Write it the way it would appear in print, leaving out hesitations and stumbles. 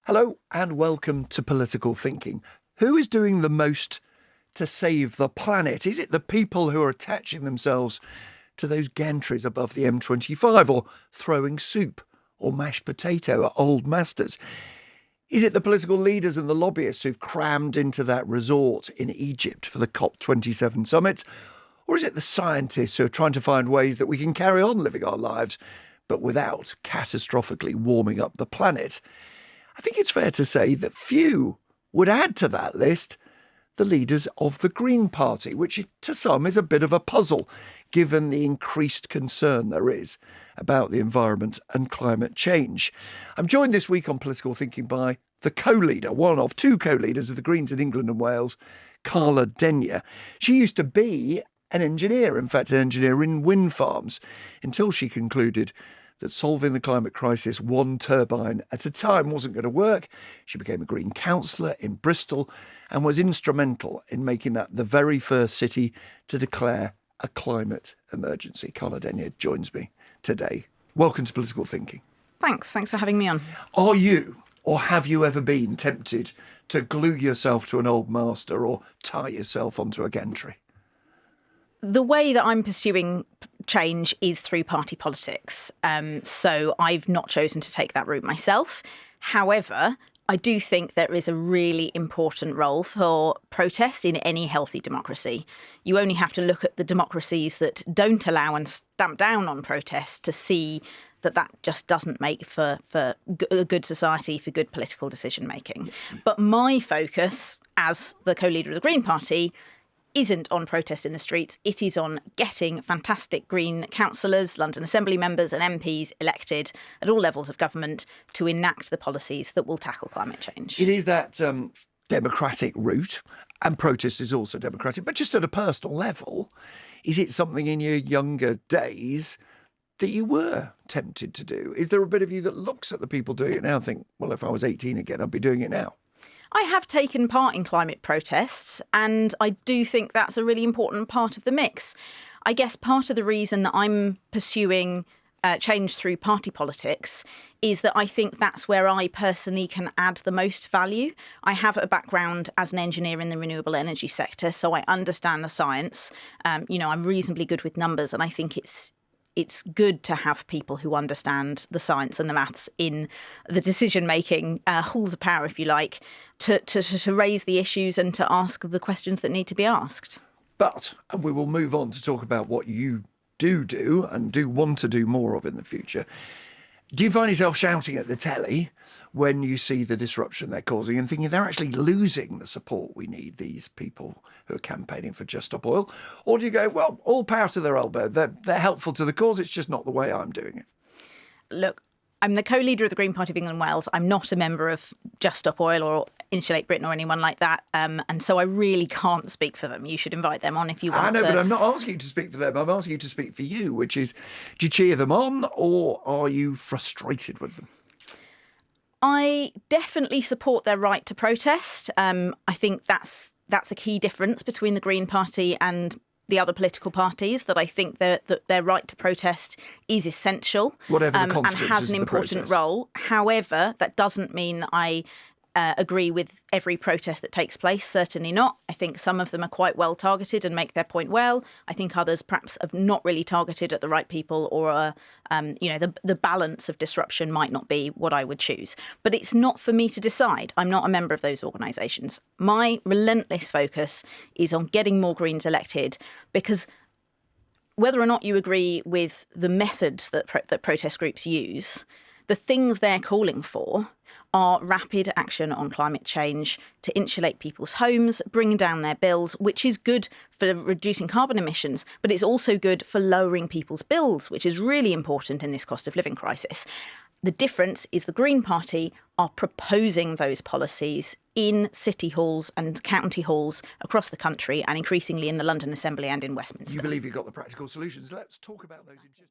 Hello and welcome to Political Thinking. Who is doing the most to save the planet? Is it the people who are attaching themselves to those gantries above the M25 or throwing soup or mashed potato at old masters? Is it the political leaders and the lobbyists who've crammed into that resort in Egypt for the COP27 summit? Or is it the scientists who are trying to find ways that we can carry on living our lives, but without catastrophically warming up the planet? I think it's fair to say that few would add to that list the leaders of the Green Party, which to some is a bit of a puzzle, given the increased concern there is about the environment and climate change. I'm joined this week on Political Thinking by the co-leader, one of two co-leaders of the Greens in England and Wales, Carla. She used to be an engineer, in fact, an engineer in wind farms, until she concluded that solving the climate crisis one turbine at a time wasn't going to work. She became a Green councillor in Bristol and was instrumental in making that the very first city to declare a climate emergency. Carla joins me today. Welcome to Political Thinking. Thanks for having me on. Are you, or have you ever been tempted to glue yourself to an old master or tie yourself onto a gantry? The way that I'm pursuing change is through party politics. So I've not chosen to take that route myself. However, I do think there is a really important role for protest in any healthy democracy. You only have to look at the democracies that don't allow and stamp down on protest to see that just doesn't make for a good society, for good political decision making. But my focus as the co-leader of the Green Party isn't on protest in the streets. It is on getting fantastic Green councillors, London Assembly members and MPs elected at all levels of government to enact the policies that will tackle climate change. It is that democratic route, and protest is also democratic, but just at a personal level, is it something in your younger days that you were tempted to do? Is there a bit of you that looks at the people doing it now and think, well, if I was 18 again, I'd be doing it now? I have taken part in climate protests, and I do think that's a really important part of the mix. I guess part of the reason that I'm pursuing change through party politics is that I think that's where I personally can add the most value. I have a background as an engineer in the renewable energy sector, so I understand the science. I'm reasonably good with numbers, and I think it's good to have people who understand the science and the maths in the decision-making halls of power, if you like, to raise the issues and to ask the questions that need to be asked. But, and we will move on to talk about what you do and do want to do more of in the future. Do you find yourself shouting at the telly when you see the disruption they're causing and thinking they're actually losing the support we need, these people who are campaigning for Just Stop Oil? Or do you go, well, all power to their elbow, they're helpful to the cause, it's just not the way I'm doing it? Look, I'm the co-leader of the Green Party of England and Wales. I'm not a member of Just Stop Oil or Insulate Britain or anyone like that. And so I really can't speak for them. You should invite them on if you want to. I know, but I'm not asking you to speak for them. I'm asking you to speak for you, which is, do you cheer them on or are you frustrated with them? I definitely support their right to protest. I think that's a key difference between the Green Party and the other political parties, that I think that their right to protest is essential, whatever the and consequences has an of the important process. role. However, that doesn't mean that I agree with every protest that takes place. Certainly not. I think some of them are quite well targeted and make their point well. I think others perhaps have not really targeted at the right people, or the balance of disruption might not be what I would choose. But it's not for me to decide. I'm not a member of those organisations. My relentless focus is on getting more Greens elected, because whether or not you agree with the methods that protest groups use, the things they're calling for are rapid action on climate change to insulate people's homes, bring down their bills, which is good for reducing carbon emissions, but it's also good for lowering people's bills, which is really important in this cost of living crisis. The difference is the Green Party are proposing those policies in city halls and county halls across the country, and increasingly in the London Assembly and in Westminster. You believe you've got the practical solutions. Let's talk about those in just